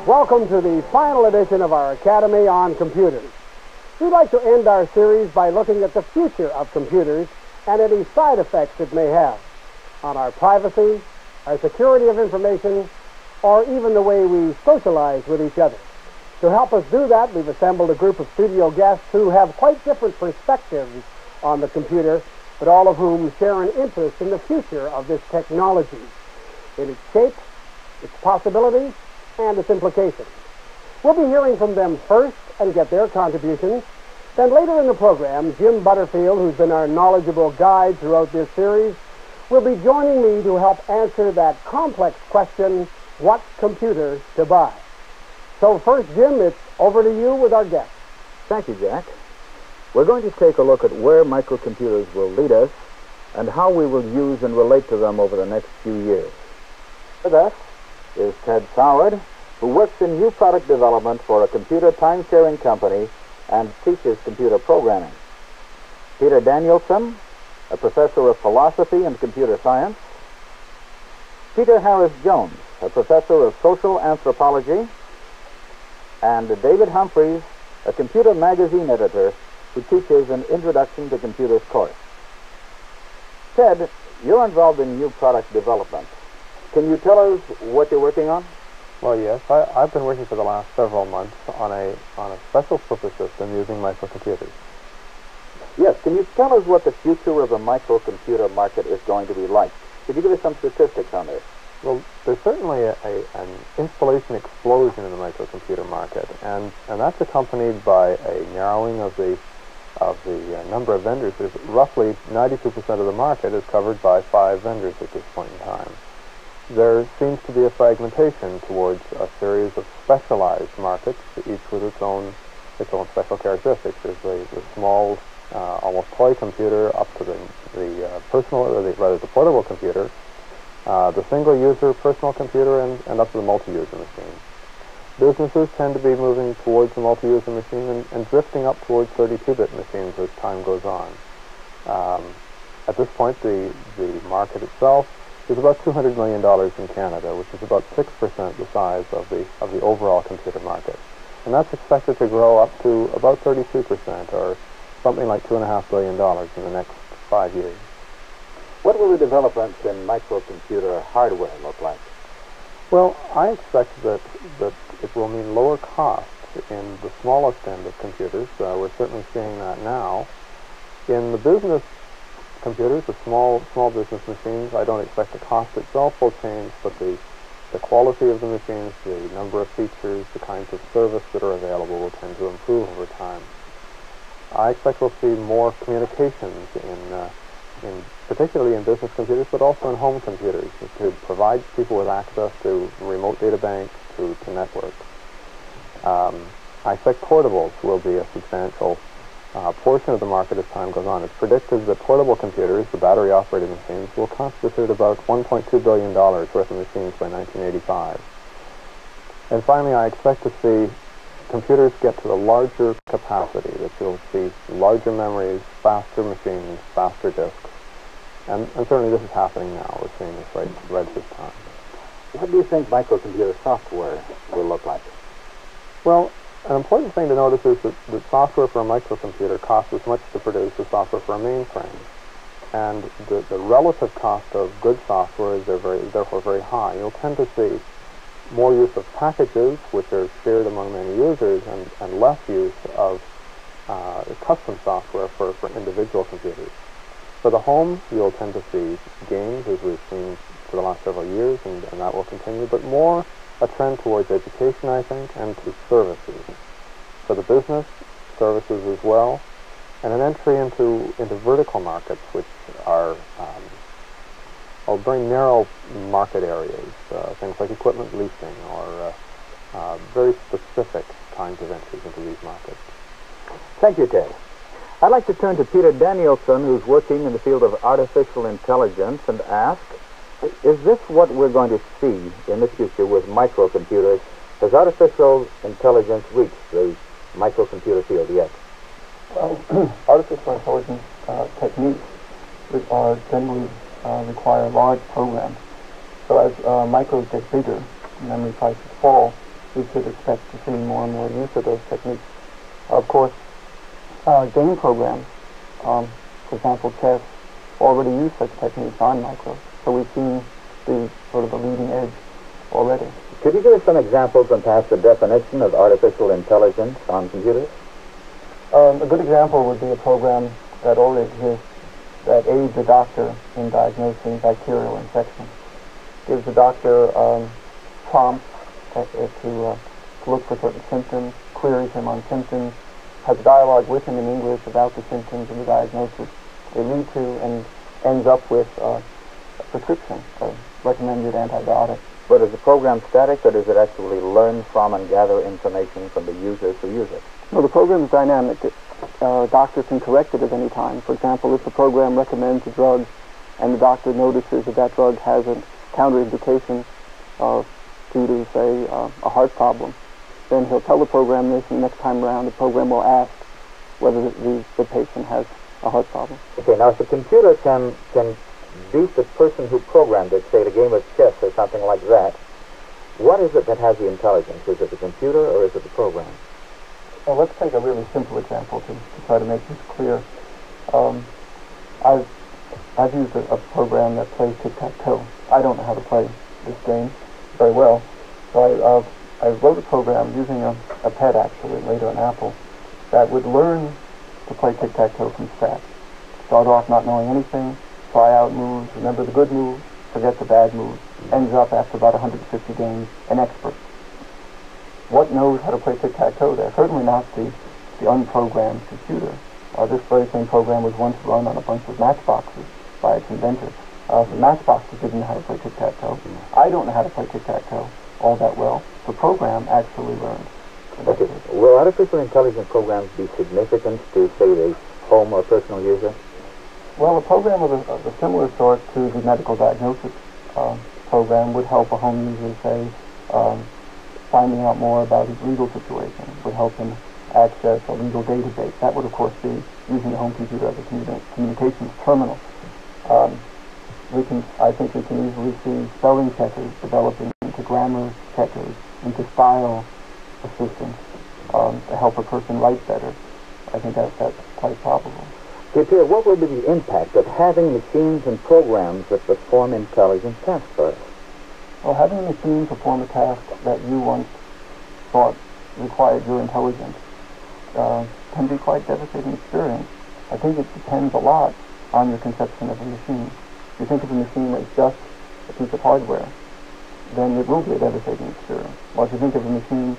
Welcome to the final edition of our Academy on Computers. We'd like to end our series by looking at the future of computers and any side effects it may have on our privacy, our security of information, or even the way we socialize with each other. To help us do that, we've assembled a group of studio guests who have quite different perspectives on the computer, but all of whom share an interest in the future of this technology, in its shape, its possibilities, and its implications. We'll be hearing from them first and get their contributions. Then later in the program, Jim Butterfield, who's been our knowledgeable guide throughout this series, will be joining me to help answer that complex question, what computer to buy. So first, Jim, it's over to you with our guests. Thank you, Jack. We're going to take a look at where microcomputers will lead us and how we will use and relate to them over the next few years. With us is Ted Soward, who works in new product development for a computer time-sharing company and teaches computer programming. Peter Danielson, a professor of philosophy and computer science. Peter Harris-Jones, a professor of social anthropology. And David Humphreys, a computer magazine editor who teaches an Introduction to Computers course. Ted, you're involved in new product development. Can you tell us what you're working on? Well, yes. I've been working for the last several months on a special purpose system using microcomputers. Yes. Can you tell us what the future of the microcomputer market is going to be like? Could you give us some statistics on this? Well, there's certainly an installation explosion in the microcomputer market, and that's accompanied by a narrowing of the number of vendors. There's roughly 92% of the market is covered by 5 vendors at this point in time. There seems to be a fragmentation towards a series of specialized markets, each with its own special characteristics. There's the small, almost toy computer up to the personal, or the portable computer, the single-user personal computer, and up to the multi-user machine. Businesses tend to be moving towards the multi-user machine and drifting up towards 32-bit machines as time goes on. At this point, the market itself is about $200 million in Canada, which is about 6% the size of the overall computer market. And that's expected to grow up to about 32%, or something like $2.5 billion in the next 5 years. What will the developments in microcomputer hardware look like? Well, I expect that it will mean lower costs in the smallest end of computers. We're certainly seeing that now. In the business computers, the small business machines, I don't expect the cost itself will change, but the quality of the machines, the number of features, the kinds of service that are available will tend to improve over time. I expect we'll see more communications particularly in business computers, but also in home computers, to provide people with access to remote data banks, to networks. I expect portables will be a substantial portion of the market as time goes on. It's predicted that portable computers, the battery-operated machines, will constitute about $1.2 billion worth of machines by 1985. And finally, I expect to see computers get to a larger capacity, that you'll see larger memories, faster machines, faster disks. And certainly this is happening now. We're seeing this right at this time. What do you think microcomputer software will look like? Well, an important thing to notice is that software for a microcomputer costs as much to produce as software for a mainframe. And the relative cost of good software is therefore very high. You'll tend to see more use of packages, which are shared among many users, and less use of custom software for individual computers. For the home, you'll tend to see games, as we've seen for the last several years, and that will continue, but more a trend towards education, I think, and to services. For the business, services as well, and an entry into vertical markets, which are very narrow market areas, things like equipment leasing, or very specific kinds of entries into these markets. Thank you, Ted. I'd like to turn to Peter Danielson, who's working in the field of artificial intelligence, and ask, is this what we're going to see in the future with microcomputers? Has artificial intelligence reached the microcomputer field yet? Well, artificial intelligence techniques are generally require large programs. So as micros get bigger, memory prices fall, we should expect to see more and more use of those techniques. Of course, game programs, for example, chess, already use such techniques on micros. So we've seen the sort of the leading edge already. Could you give us some examples and perhaps a definition of artificial intelligence on computers? A good example would be a program that already exists that aids the doctor in diagnosing bacterial infection. Gives the doctor prompts to look for certain symptoms, queries him on symptoms, has a dialogue with him in English about the symptoms and the diagnosis they lead to, and ends up with a prescription, a recommended antibiotic. But is the program static, or does it actually learn from and gather information from the users who use it? No, the program is dynamic. Doctor can correct it at any time. For example, if the program recommends a drug and the doctor notices that that drug has a counterindication due to, say, a heart problem, then he'll tell the program this, and next time around the program will ask whether the patient has a heart problem. Okay, now if the computer can beat the person who programmed it, say, at a game of chess or something like that, what is it that has the intelligence? Is it the computer or is it the program? Well, let's take a really simple example to try to make this clear. I've used a program that plays tic-tac-toe. I don't know how to play this game very well, so I wrote a program using a pet, actually, later an Apple, that would learn to play tic-tac-toe from scratch. Start off not knowing anything, try out moves, remember the good moves, forget the bad moves, ends up after about 150 games an expert. What knows how to play tic-tac-toe there? Certainly not the unprogrammed computer. This very same program was once run on a bunch of matchboxes by its inventor. The matchboxes didn't know how to play tic-tac-toe. I don't know how to play tic-tac-toe all that well. The program actually learned. Okay. Will artificial intelligence programs be significant to, say, the home or personal user? Well, a program of a similar sort to the medical diagnosis program would help a home user, say, finding out more about his legal situation, would help him access a legal database. That would, of course, be using the home computer as a communications terminal. I think we can easily see spelling checkers developing into grammar checkers, into style assistance to help a person write better. I think that's quite probable. Okay, Peter, what would be the impact of having machines and programs that perform intelligent tasks for us? Well, having a machine perform a task that you once thought required your intelligence can be quite a devastating experience. I think it depends a lot on your conception of a machine. If you think of a machine as just a piece of hardware, then it will be a devastating experience. While if you think of a machine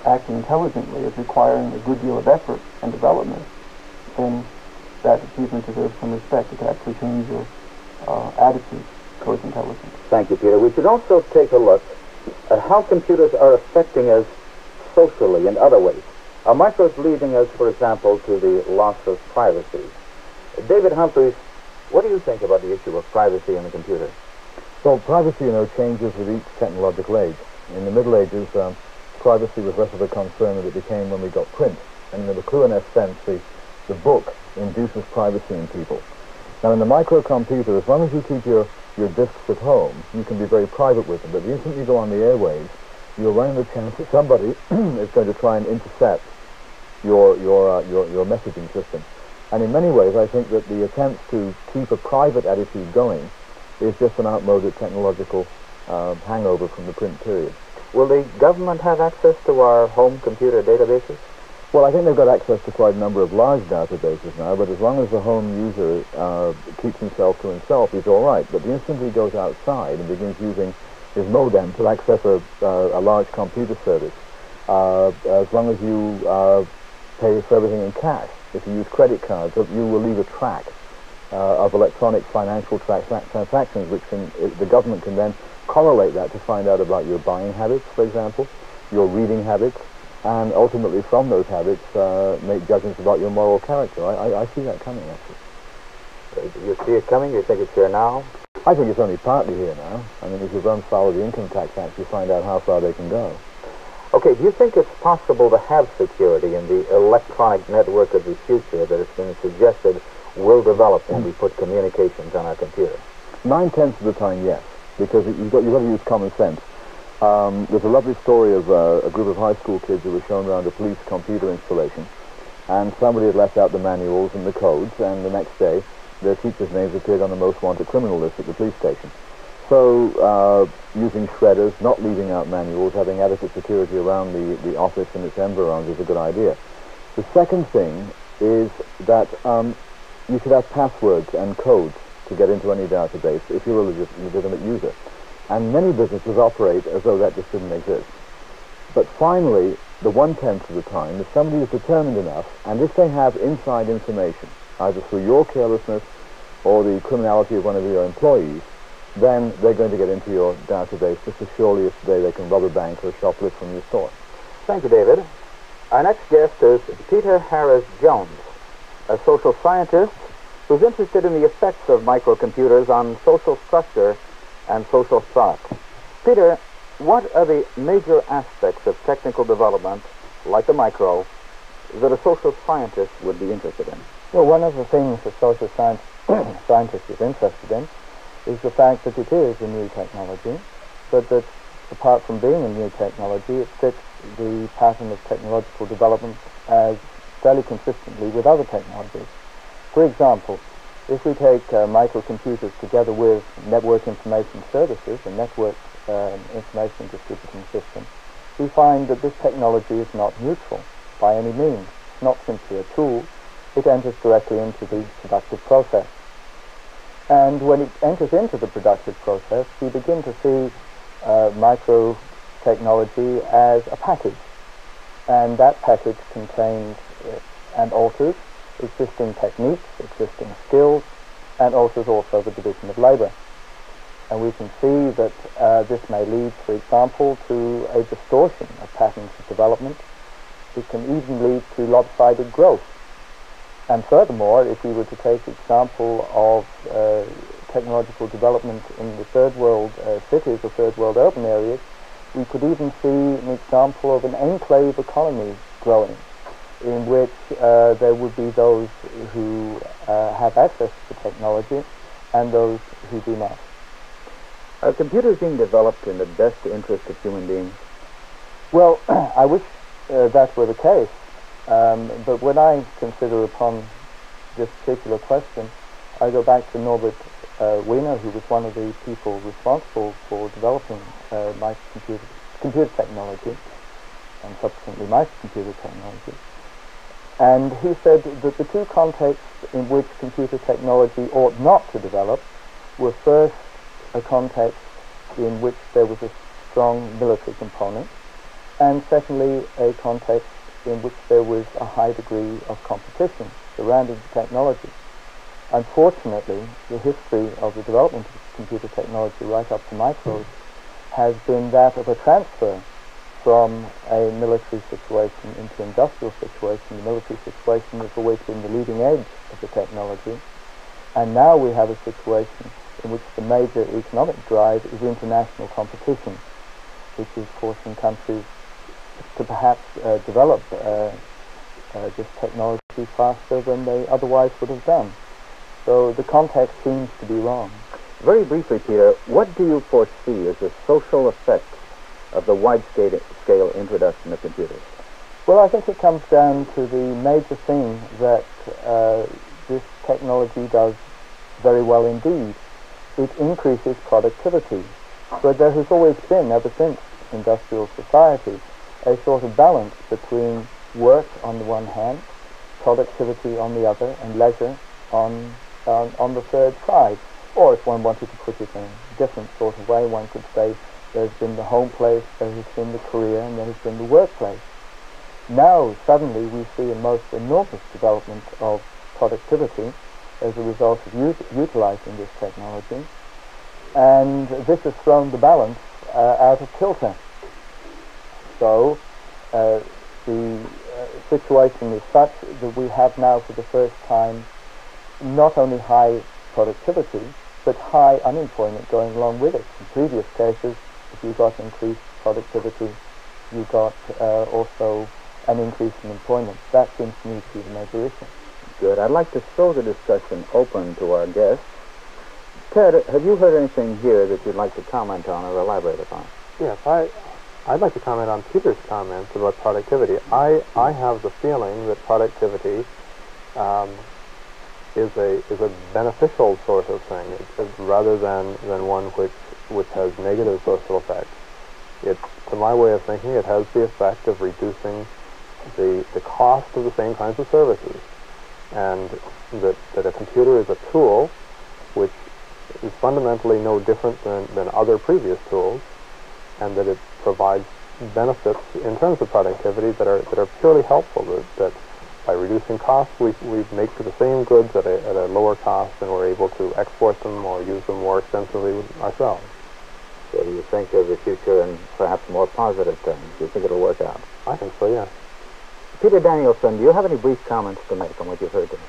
acting intelligently as requiring a good deal of effort and development, then that achievement deserves some respect. It could actually change your attitude towards intelligence. Thank you, Peter. We should also take a look at how computers are affecting us socially in other ways. Are micros leading us, for example, to the loss of privacy? David Humphreys, what do you think about the issue of privacy in the computer? Well, privacy, changes with each technological age. In the Middle Ages, privacy was less of a concern than it became when we got print. And in the cruelest sense, the book induces privacy in people. Now, in the microcomputer, as long as you keep your disks at home, you can be very private with them. But the instant you go on the airwaves, you're running the chance that somebody is going to try and intercept your messaging system. And in many ways, I think that the attempt to keep a private attitude going is just an outmoded technological hangover from the print period. Will the government have access to our home computer databases? Well, I think they've got access to quite a number of large databases now, but as long as the home user keeps himself to himself, he's all right. But the instant he goes outside and begins using his modem to access a large computer service, as long as you pay for everything in cash, if you use credit cards, you will leave a track of electronic financial transactions, which the government can then correlate that to find out about your buying habits, for example, your reading habits, and ultimately from those habits make judgments about your moral character. I see that coming, actually. Do you see it coming? Do you think it's here now? I think it's only partly here now. I mean, if you run foul of the income tax act, you find out how far they can go. Okay, do you think it's possible to have security in the electronic network of the future that has been suggested will develop when we put communications on our computer? 9/10 of the time, yes, because you've got to use common sense. There's a lovely story of a group of high school kids who were shown around a police computer installation, and somebody had left out the manuals and the codes, and the next day their teachers' names appeared on the most wanted criminal list at the police station. So using shredders, not leaving out manuals, having adequate security around the office and its environs is a good idea. The second thing is that you should have passwords and codes to get into any database if you're a legitimate user. And many businesses operate as though that just didn't exist. But finally, the 1/10 of the time, if somebody is determined enough, and if they have inside information, either through your carelessness or the criminality of one of your employees, then they're going to get into your database just as surely as today they can rob a bank or shoplift from your store. Thank you, David. Our next guest is Peter Harris-Jones, a social scientist who's interested in the effects of microcomputers on social structure and social thought. Peter, what are the major aspects of technical development, like the micro, that a social scientist would be interested in? Well, one of the things a social scientist is interested in is the fact that it is a new technology, but that apart from being a new technology, it fits the pattern of technological development as fairly consistently with other technologies. For example, if we take microcomputers together with network information services, a network information distributing system, we find that this technology is not neutral by any means. It's not simply a tool. It enters directly into the productive process. And when it enters into the productive process, we begin to see micro-technology as a package. And that package contains and alters existing techniques, existing skills, and alters also the division of labor. And we can see that this may lead, for example, to a distortion of patterns of development. It can even lead to lopsided growth. And furthermore, if we were to take the example of technological development in the third world cities or third world urban areas, we could even see an example of an enclave economy growing, in which there would be those who have access to the technology and those who do not. Are computers being developed in the best interest of human beings? Well, I wish that were the case. But when I consider upon this particular question, I go back to Norbert Wiener, who was one of the people responsible for developing computer technology and subsequently microcomputer technology. And he said that the two contexts in which computer technology ought not to develop were first a context in which there was a strong military component, and secondly a context in which there was a high degree of competition surrounding the technology. Unfortunately, the history of the development of computer technology right up to micros has been that of a transfer from a military situation into industrial situation. The military situation has always been the leading edge of the technology, and now we have a situation in which the major economic drive is international competition, which is forcing countries to perhaps develop this technology faster than they otherwise would have done. So the context seems to be wrong. Very briefly, Peter, what do you foresee as the social effects of the wide-scale introduction of computers? Well, I think it comes down to the major thing that this technology does very well indeed. It increases productivity. But there has always been, ever since industrial society, a sort of balance between work on the one hand, productivity on the other, and leisure on the third side. Or if one wanted to put it in a different sort of way, one could say there's been the home place, there has been the career, and there has been the workplace. Now, suddenly, we see a most enormous development of productivity as a result of utilizing this technology. And this has thrown the balance out of kilter. So, the situation is such that we have now for the first time not only high productivity, but high unemployment going along with it. In previous cases, if you got increased productivity, you got also an increase in employment. That seems to me to be the major issue. Good. I'd like to throw the discussion open to our guests. Ted, have you heard anything here that you'd like to comment on or elaborate upon? Yes, I'd like to comment on Peter's comments about productivity. I have the feeling that productivity is a beneficial sort of thing, rather than one which has negative social effects. To my way of thinking, it has the effect of reducing the cost of the same kinds of services, and that a computer is a tool which is fundamentally no different than other previous tools, and that it provides benefits in terms of productivity that are purely helpful, that by reducing costs we make the same goods at a lower cost, and we're able to export them or use them more extensively ourselves. So you think of the future in perhaps more positive terms? You think it'll work out? I think so, yes. Peter Danielson, do you have any brief comments to make on what you've heard tonight?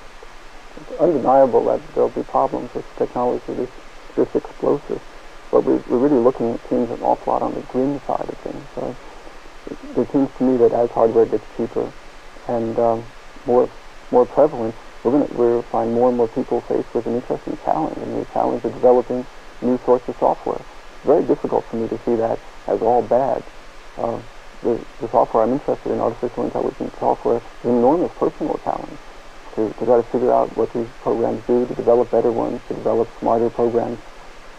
It's undeniable that there'll be problems with technology this explosive, but we're really looking at things an awful lot on the grim side of things. It seems to me that as hardware gets cheaper and more prevalent, we'll find more and more people faced with an interesting challenge, and the challenge of developing new sorts of software. It's very difficult for me to see that as all bad. The software I'm interested in, artificial intelligence software, is an enormous personal challenge to try to figure out what these programs do, to develop better ones, to develop smarter programs.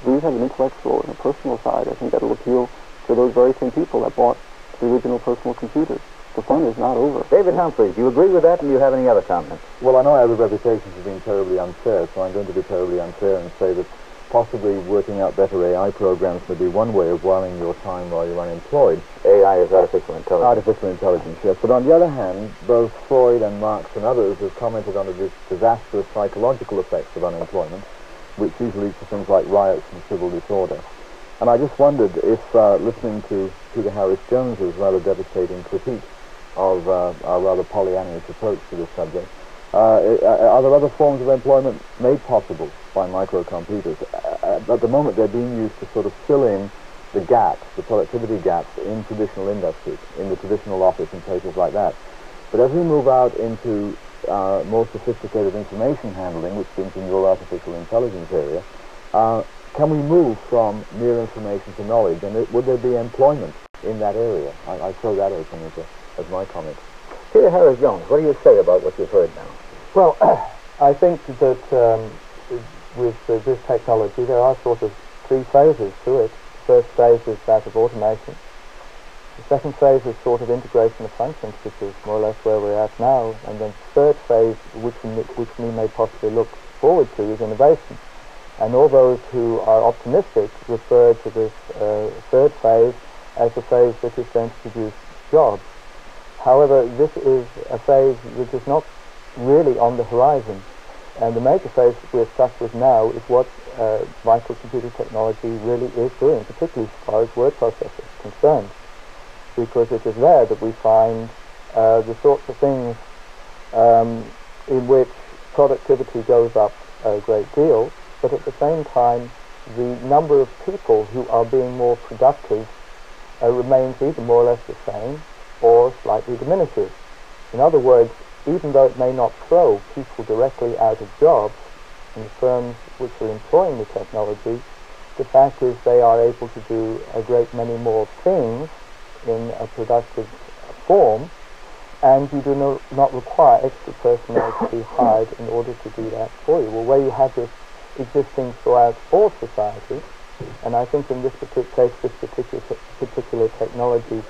These have an intellectual and a personal side. I think that'll appeal to those very same people that bought the original personal computers. The fun is not over. David Humphrey, do you agree with that, and do you have any other comments? Well, I know I have a reputation for being terribly unfair, so I'm going to be terribly unfair and say that possibly working out better AI programs would be one way of whiling your time while you're unemployed. AI is artificial intelligence. Artificial intelligence, yes. But on the other hand, both Freud and Marx and others have commented on the disastrous psychological effects of unemployment, which usually leads to things like riots and civil disorder. And I just wondered if, listening to Peter Harris Jones's rather devastating critique of our rather Pollyannish approach to this subject, are there other forms of employment made possible by microcomputers? At the moment, they're being used to sort of fill in the gaps, the productivity gaps in traditional industries, in the traditional office and places like that. But as we move out into more sophisticated information handling, which brings in your artificial intelligence area, can we move from mere information to knowledge? And would there be employment in that area? I throw that open as my comment. Peter Harris Jones, what do you say about what you've heard now? Well, I think that with this technology there are sort of three phases to it. The first phase is that of automation. The second phase is sort of integration of functions, which is more or less where we're at now. And then the third phase, which we may possibly look forward to, is innovation. And all those who are optimistic refer to this third phase as a phase that is going to produce jobs. However, this is a phase which is not really on the horizon. And the major phase we're stuck with now is what microcomputer technology really is doing, particularly as far as word processors are concerned. Because it is there that we find the sorts of things in which productivity goes up a great deal, but at the same time the number of people who are being more productive remains either more or less the same or slightly diminishes. In other words, even though it may not throw people directly out of jobs in the firms which are employing the technology, the fact is they are able to do a great many more things in a productive form, and you do not require extra personnel to be hired in order to do that for you. Well, where you have this existing throughout all society, and I think in this particular case, this particular technology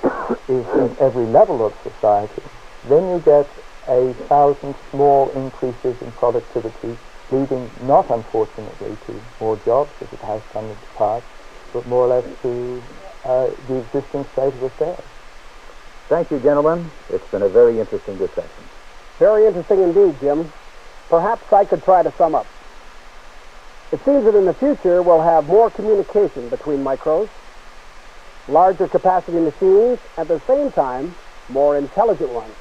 is at every level of society, then you get 1,000 small increases in productivity, leading not unfortunately to more jobs, as it has done in the past, but more or less to the existing state of affairs. Thank you, gentlemen. It's been a very interesting discussion. Very interesting indeed, Jim. Perhaps I could try to sum up. It seems that in the future we'll have more communication between micros, larger capacity machines, at the same time more intelligent ones,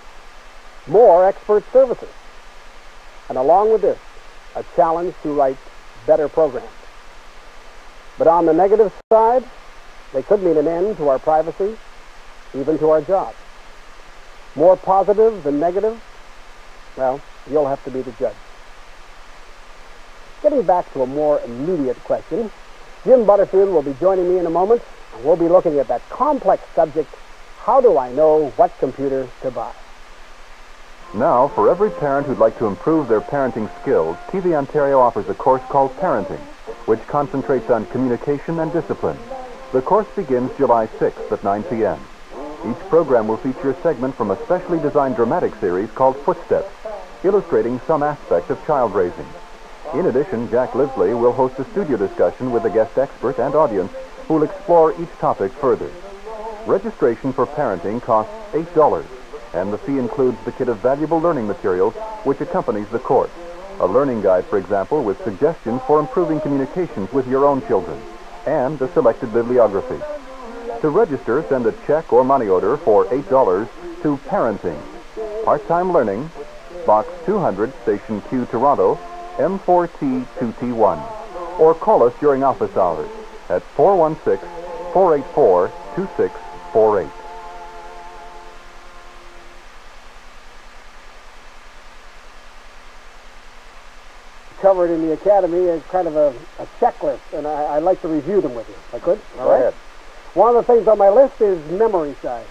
more expert services, and along with this, a challenge to write better programs. But on the negative side, they could mean an end to our privacy, even to our jobs. More positive than negative? Well, you'll have to be the judge. Getting back to a more immediate question, Jim Butterfield will be joining me in a moment, and we'll be looking at that complex subject, how do I know what computer to buy? Now, for every parent who'd like to improve their parenting skills, TVOntario offers a course called Parenting, which concentrates on communication and discipline. The course begins July 6th at 9 p.m. Each program will feature a segment from a specially designed dramatic series called Footsteps, illustrating some aspect of child raising. In addition, Jack Livesley will host a studio discussion with a guest expert and audience who will explore each topic further. Registration for parenting costs $8, and the fee includes the kit of valuable learning materials which accompanies the course. A learning guide, for example, with suggestions for improving communications with your own children, and a selected bibliography. To register, send a check or money order for $8 to Parenting, Part-Time Learning, Box 200, Station Q, Toronto, M4T2T1, or call us during office hours at 416-484-2648. Covered in the Academy is kind of a checklist, and I'd like to review them with you, if I could. Go ahead. One of the things on my list is memory size.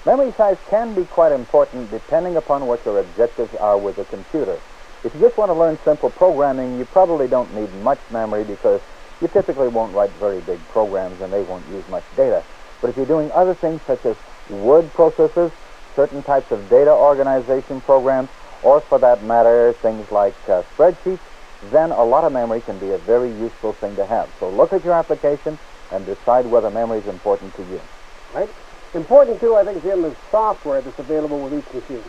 Memory size can be quite important depending upon what your objectives are with a computer. If you just want to learn simple programming, you probably don't need much memory because you typically won't write very big programs and they won't use much data. But if you're doing other things such as word processors, certain types of data organization programs, or for that matter, things like spreadsheets, then a lot of memory can be a very useful thing to have. So look at your application and decide whether memory is important to you. Right? Important, too, I think, Jim, is software that's available with each machine.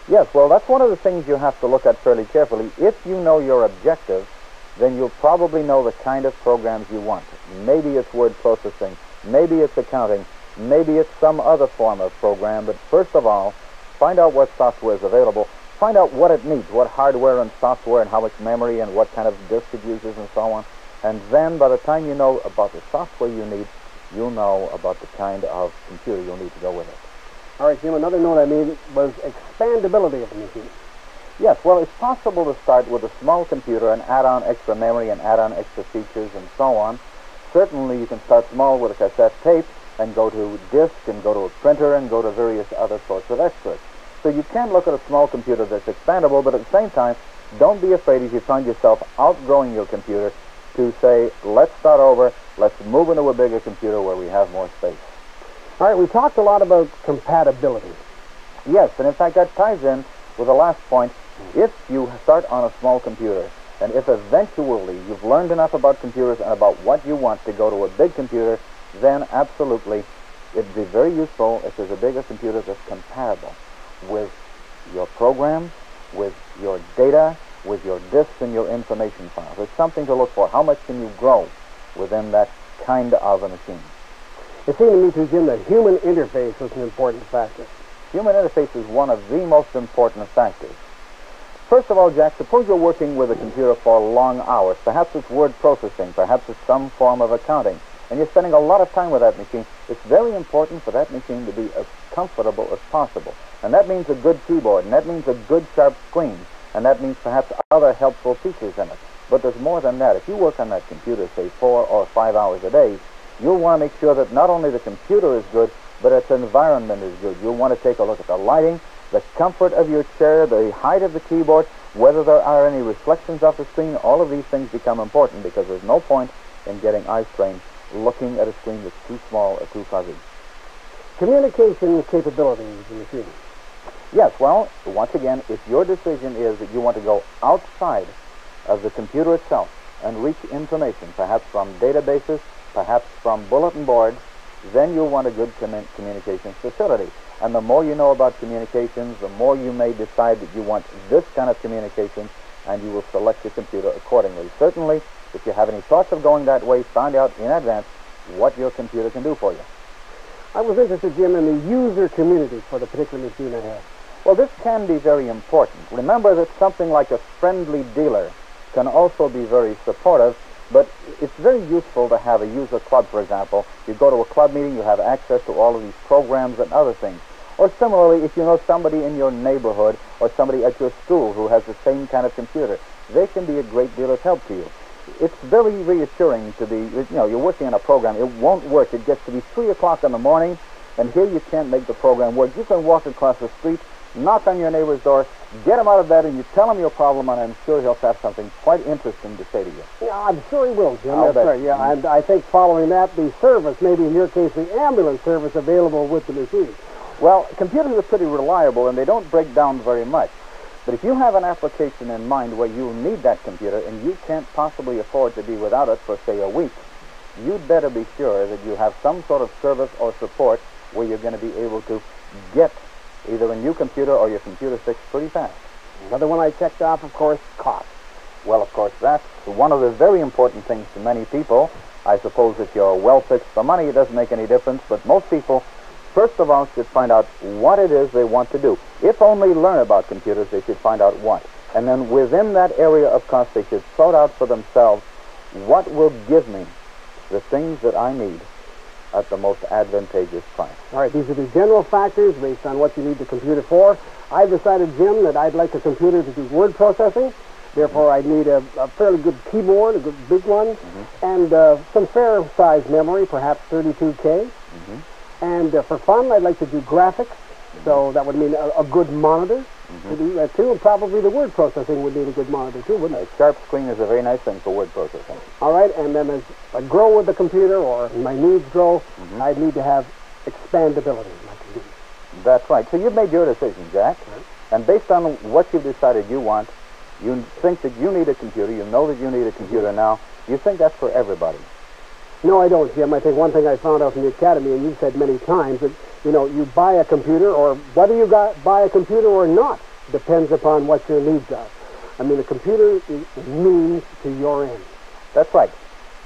Yes, well, that's one of the things you have to look at fairly carefully. If you know your objective, then you'll probably know the kind of programs you want. Maybe it's word processing, maybe it's accounting, maybe it's some other form of program, but first of all, find out what software is available. Find out what it needs, what hardware and software and how much memory and what kind of disk it uses and so on. And then by the time you know about the software you need, you'll know about the kind of computer you'll need to go with it. All right, Jim, another note I made was expandability of the machine. Yes, well, it's possible to start with a small computer and add on extra memory and add on extra features and so on. Certainly you can start small with a cassette tape and go to disk and go to a printer and go to various other sorts of extras. So you can look at a small computer that's expandable, but at the same time, don't be afraid if you find yourself outgrowing your computer to say, let's start over, let's move into a bigger computer where we have more space. All right, we talked a lot about compatibility. Yes, and in fact that ties in with the last point. If you start on a small computer, and if eventually you've learned enough about computers and about what you want to go to a big computer, then absolutely it'd be very useful if there's a bigger computer that's compatible with your programs, with your data, with your disks and your information files. It's something to look for. How much can you grow within that kind of a machine? It seemed to me, too, Jim, that human interface was an important factor. Human interface is one of the most important factors. First of all, Jack, suppose you're working with a computer for long hours. Perhaps it's word processing, perhaps it's some form of accounting, and you're spending a lot of time with that machine. It's very important for that machine to be as comfortable as possible. And that means a good keyboard, and that means a good sharp screen, and that means perhaps other helpful features in it. But there's more than that. If you work on that computer, say, 4 or 5 hours a day, you'll want to make sure that not only the computer is good, but its environment is good. You'll want to take a look at the lighting, the comfort of your chair, the height of the keyboard, whether there are any reflections off the screen. All of these things become important because there's no point in getting eye strain looking at a screen that's too small or too fuzzy. Communication capabilities of the machine. Yes, well, once again, if your decision is that you want to go outside of the computer itself and reach information, perhaps from databases, perhaps from bulletin boards, then you'll want a good communications facility. And the more you know about communications, the more you may decide that you want this kind of communications, and you will select your computer accordingly. Certainly, if you have any thoughts of going that way, find out in advance what your computer can do for you. I was interested, Jim, in the user community for the particular machine I have. Well, this can be very important. Remember that something like a friendly dealer can also be very supportive, but it's very useful to have a user club, for example. You go to a club meeting, you have access to all of these programs and other things. Or similarly, if you know somebody in your neighborhood or somebody at your school who has the same kind of computer, they can be a great deal of help to you. It's very reassuring to be, you're working on a program. It won't work. It gets to be 3 o'clock in the morning, and here you can't make the program work. You can walk across the street, knock on your neighbor's door, get him out of bed, and you tell him your problem, and I'm sure he'll have something quite interesting to say to you. Yeah, I'm sure he will, Jim. I'll That's bet. right. Yeah, and I think following that, the service, maybe in your case, the ambulance service available with the machine. Well, computers are pretty reliable, and they don't break down very much. But if you have an application in mind where you need that computer and you can't possibly afford to be without it for, say, a week, you'd better be sure that you have some sort of service or support where you're going to be able to get either a new computer or your computer fixed pretty fast. Another one I checked off, of course, cost. Well, of course, that's one of the very important things to many people. I suppose if you're well fixed for money, it doesn't make any difference, but most people, first of all, should find out what it is they want to do. If only learn about computers, they should find out what. And then within that area of cost, they should sort out for themselves what will give me the things that I need at the most advantageous price. All right, these are the general factors based on what you need the computer for. I've decided, Jim, that I'd like a computer to do word processing. Therefore, I'd need a fairly good keyboard, a good big one, and some fair-sized memory, perhaps 32K. And for fun, I'd like to do graphics, so that would mean a good monitor to do that too, and probably the word processing would need a good monitor too, wouldn't it? A sharp screen is a very nice thing for word processing. All right, and then as I grow with the computer or my needs grow, I'd need to have expandability in my computer. That's right. So you've made your decision, Jack. Right. And based on what you've decided you want, you think that you need a computer, you know that you need a computer now, you think that's for everybody. No, I don't, Jim. I think one thing I found out from the Academy, and you've said many times, that, you buy a computer, or whether you buy a computer or not, depends upon what your needs are. I mean, a computer means to your end. That's right.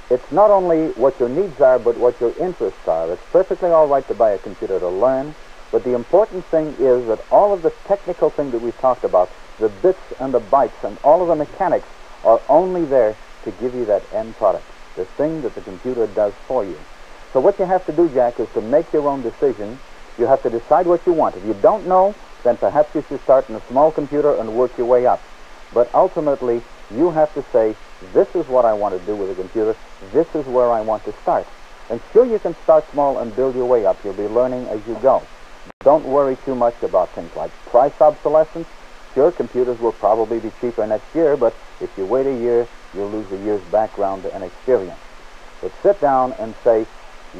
It's not only what your needs are, but what your interests are. It's perfectly all right to buy a computer to learn, but the important thing is that all of the technical things that we've talked about, the bits and the bytes and all of the mechanics, are only there to give you that end product, the thing that the computer does for you. So what you have to do, Jack, is to make your own decision. You have to decide what you want. If you don't know, then perhaps you should start in a small computer and work your way up. But ultimately, you have to say, this is what I want to do with a computer. This is where I want to start. And sure, you can start small and build your way up. You'll be learning as you go. Don't worry too much about things like price obsolescence. Sure, computers will probably be cheaper next year, but if you wait a year, you'll lose a year's background and experience. But sit down and say,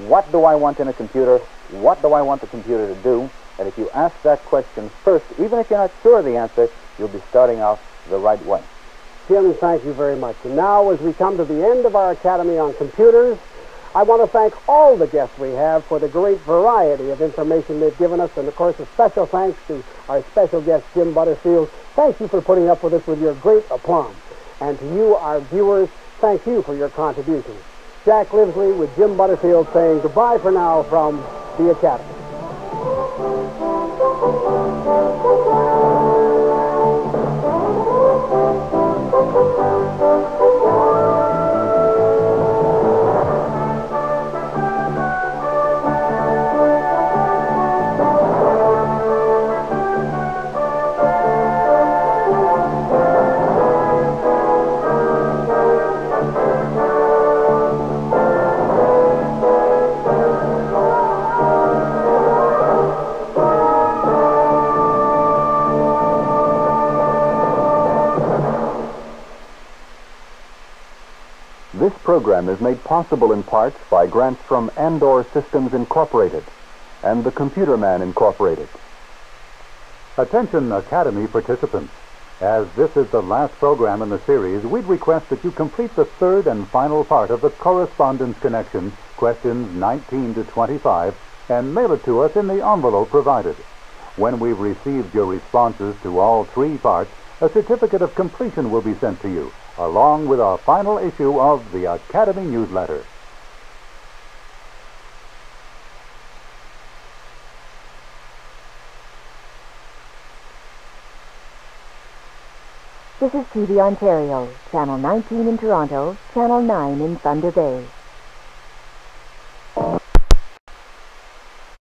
what do I want in a computer? What do I want the computer to do? And if you ask that question first, even if you're not sure of the answer, you'll be starting out the right way. Jim, thank you very much. And now, as we come to the end of our Academy on Computers, I want to thank all the guests we have for the great variety of information they've given us. And, of course, a special thanks to our special guest, Jim Butterfield. Thank you for putting up with us with your great aplomb. And to you, our viewers, thank you for your contributions. Jack Livesley with Jim Butterfield saying goodbye for now from the Academy. This program is made possible in part by grants from Andor Systems Incorporated and the Computer Man Incorporated. Attention Academy participants. As this is the last program in the series, we'd request that you complete the third and final part of the correspondence connection, questions 19 to 25, and mail it to us in the envelope provided. When we've received your responses to all three parts, a certificate of completion will be sent to you, along with a final issue of the Academy newsletter. This is TVOntario, Channel 19 in Toronto, Channel 9 in Thunder Bay.